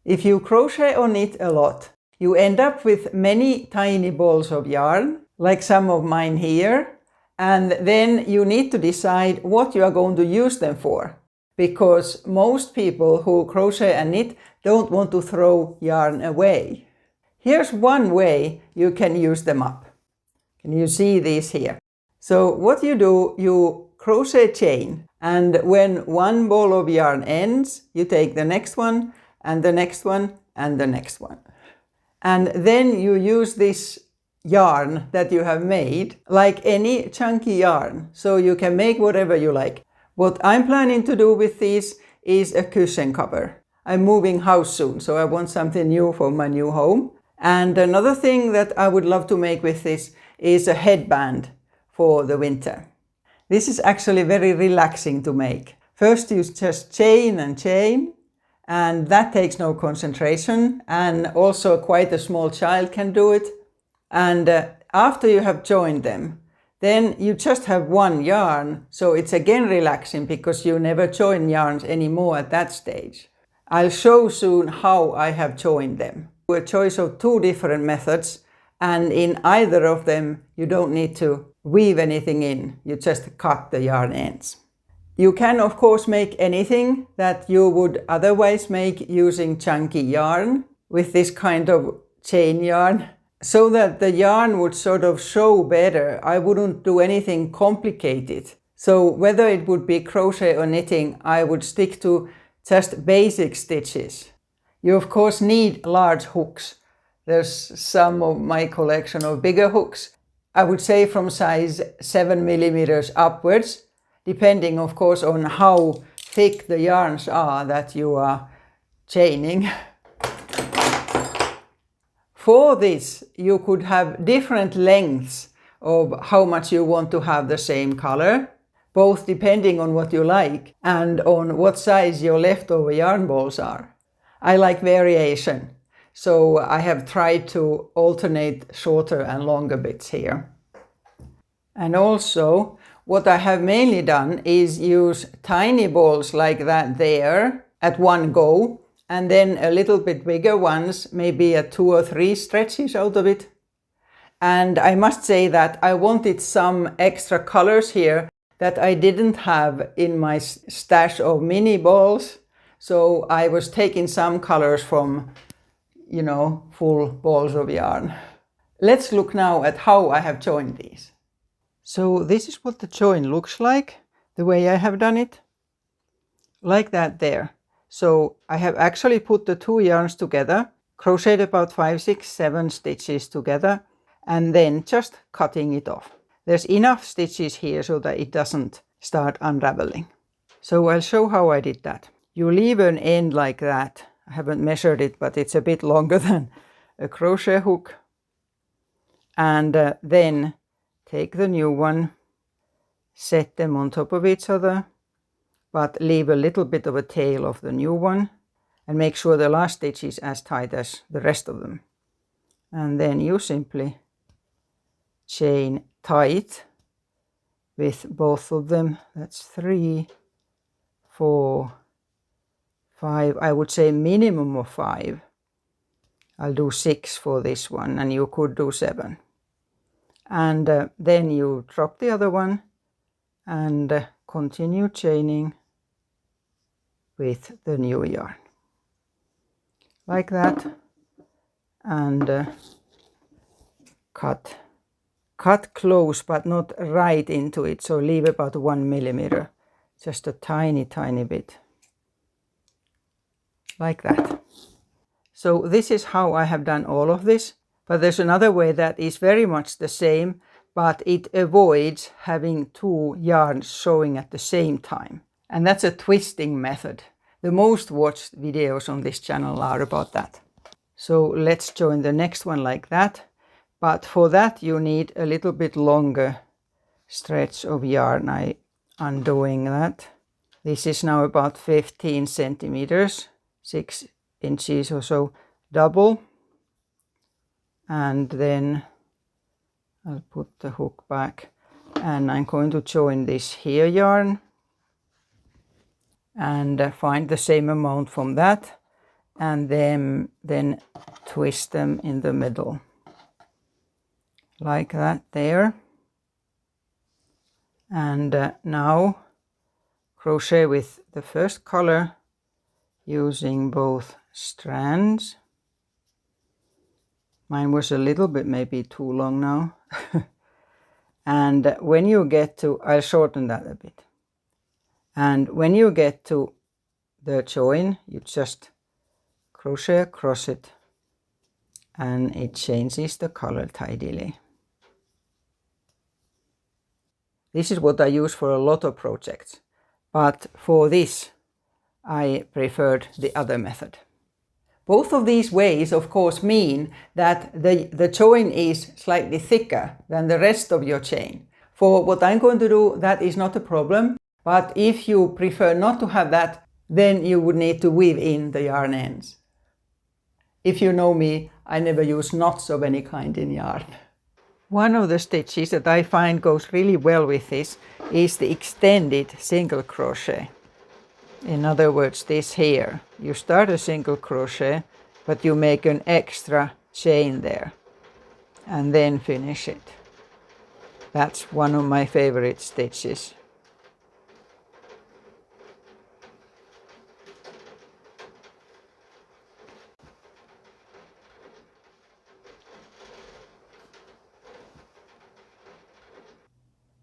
If you crochet or knit a lot, you end up with many tiny balls of yarn, like some of mine here, and then you need to decide what you are going to use them for, because most people who crochet and knit don't want to throw yarn away. Here's one way you can use them up. Can you see these here? So what you do, you crochet chain, and when one ball of yarn ends, you take the next one and the next one and the next one. And then you use this yarn that you have made like any chunky yarn, so you can make whatever you like. What I'm planning to do with these is a cushion cover. I'm moving house soon, so I want something new for my new home. And another thing that I would love to make with this is a headband for the winter. This is actually very relaxing to make. First you just chain and chain, and that takes no concentration, and also quite a small child can do it. And after you have joined them, then you just have one yarn, so it's again relaxing because you never join yarns anymore at that stage. I'll show soon how I have joined them. A choice of two different methods, and in either of them you don't need to weave anything in, you just cut the yarn ends. You can of course make anything that you would otherwise make using chunky yarn with this kind of chain yarn, so that the yarn would sort of show better. I wouldn't do anything complicated. So whether it would be crochet or knitting, I would stick to just basic stitches. You of course need large hooks. There's some of my collection of bigger hooks. I would say from size 7 millimeters upwards, depending of course on how thick the yarns are that you are chaining. For this, you could have different lengths of how much you want to have the same color, both depending on what you like and on what size your leftover yarn balls are. I like variation, so I have tried to alternate shorter and longer bits here. And also, what I have mainly done is use tiny balls like that there at one go, and then a little bit bigger ones, maybe a 2 or 3 stretches out of it. And I must say that I wanted some extra colors here that I didn't have in my stash of mini balls. So I was taking some colors from, full balls of yarn. Let's look now at how I have joined these. So this is what the join looks like, the way I have done it. Like that there. So I have actually put the 2 yarns together, crocheted about 5, 6, 7 stitches together, and then just cutting it off. There's enough stitches here so that it doesn't start unraveling. So I'll show how I did that. You leave an end like that. I haven't measured it, but it's a bit longer than a crochet hook. And then take the new one, set them on top of each other, but leave a little bit of a tail of the new one, and make sure the last stitch is as tight as the rest of them. And then you simply chain tight with both of them. That's 3, 4, 5, I would say minimum of 5. I'll do 6 for this one, and you could do 7. And then you drop the other one and continue chaining with the new yarn. Like that. And cut close, but not right into it. So leave about 1 millimeter. Just a tiny, tiny bit. Like that. So this is how I have done all of this. But there's another way that is very much the same, but it avoids having 2 yarns showing at the same time. And that's a twisting method. The most watched videos on this channel are about that. So let's join the next one like that. But for that you need a little bit longer stretch of yarn. I'm undoing that. This is now about 15 centimeters, 6 inches or so double. And then I'll put the hook back, and I'm going to join this here yarn and find the same amount from that and then twist them in the middle. Like that there. And now crochet with the first color using both strands. Mine was a little bit maybe too long now. And when you get to, I'll shorten that a bit. And when you get to the join, you just crochet across it and it changes the color tidily. This is what I use for a lot of projects, but for this I preferred the other method. Both of these ways of course mean that the join is slightly thicker than the rest of your chain. For what I'm going to do, that is not a problem, but if you prefer not to have that, then you would need to weave in the yarn ends. If you know me, I never use knots of any kind in yarn. One of the stitches that I find goes really well with this is the extended single crochet. In other words, this here. You start a single crochet, but you make an extra chain there and then finish it. That's one of my favorite stitches.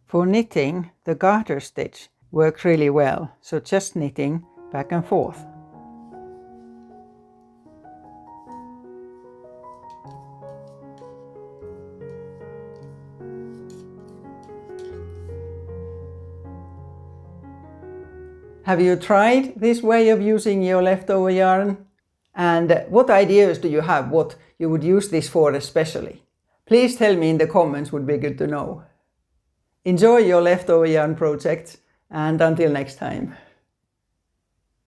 For knitting, the garter stitch works really well, so just knitting back and forth. Have you tried this way of using your leftover yarn? And what ideas do you have what you would use this for especially? Please tell me in the comments, would be good to know. Enjoy your leftover yarn projects, and until next time.